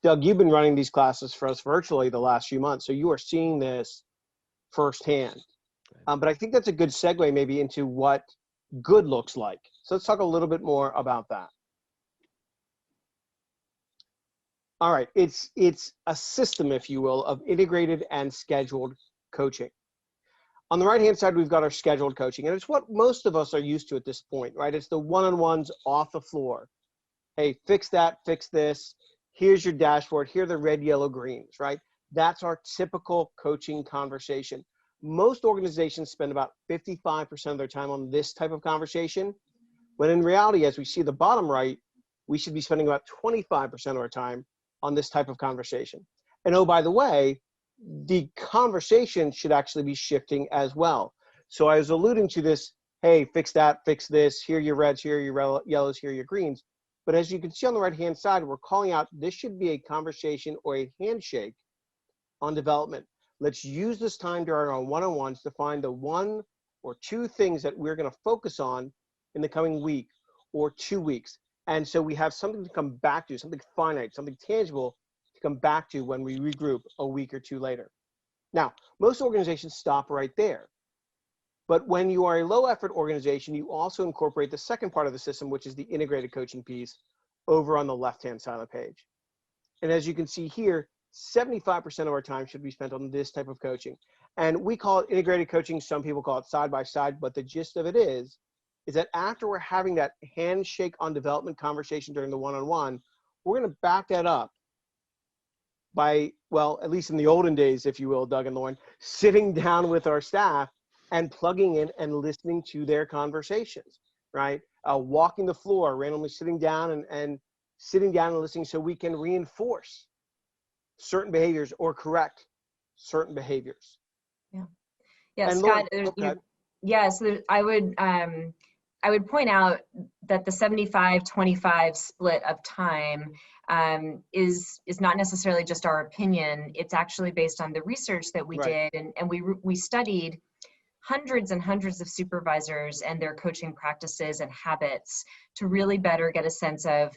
Doug, you've been running these classes for us virtually the last few months, so you are seeing this firsthand. But I think that's a good segue maybe into what good looks like. So let's talk a little bit more about that. All right, it's a system, if you will, of integrated and scheduled coaching. On the right-hand side, we've got our scheduled coaching, and it's what most of us are used to at this point, right? It's the one-on-ones off the floor. Hey, fix that, fix this. Here's your dashboard. Here are the red, yellow, greens, right? That's our typical coaching conversation. Most organizations spend about 55% of their time on this type of conversation, when in reality, as we see the bottom right, we should be spending about 25% of our time on this type of conversation. And oh, by the way, the conversation should actually be shifting as well. So I was alluding to this, hey, fix that, fix this, here are your reds, here are your yellows, here are your greens. But as you can see on the right-hand side, we're calling out, this should be a conversation or a handshake on development. Let's use this time during our one-on-ones to find the one or two things that we're going to focus on in the coming week or 2 weeks. And so we have something to come back to, something finite, something tangible to come back to when we regroup a week or two later. Now, most organizations stop right there. But when you are a low effort organization, you also incorporate the second part of the system, which is the integrated coaching piece over on the left-hand side of the page. And as you can see here, 75% of our time should be spent on this type of coaching. And we call it integrated coaching. Some people call it side by side, but the gist of it is that after we're having that handshake on development conversation during the one-on-one, we're going to back that up by, well, at least in the olden days, if you will, Doug and Lauren, sitting down with our staff and plugging in and listening to their conversations, right? Walking the floor, randomly sitting down and sitting down and listening so we can reinforce certain behaviors or correct certain behaviors. Yeah. Yeah, And Scott, Lauren, yes, I would point out that the 75-25 split of time is not necessarily just our opinion. It's actually based on the research that we did, and we studied hundreds and hundreds of supervisors and their coaching practices and habits to really better get a sense of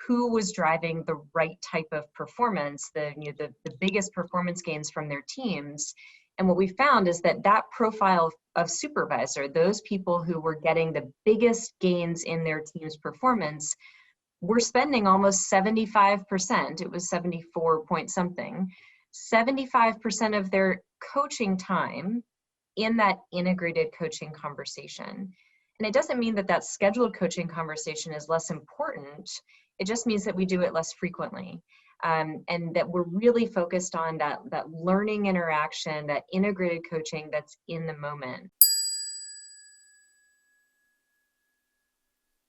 who was driving the right type of performance, the biggest performance gains from their teams. And what we found is that profile of supervisor, those people who were getting the biggest gains in their team's performance, were spending almost 75%. It was 74 point something, 75% of their coaching time in that integrated coaching conversation. And it doesn't mean that that scheduled coaching conversation is less important. It just means that we do it less frequently. And that we're really focused on that learning interaction, that integrated coaching that's in the moment.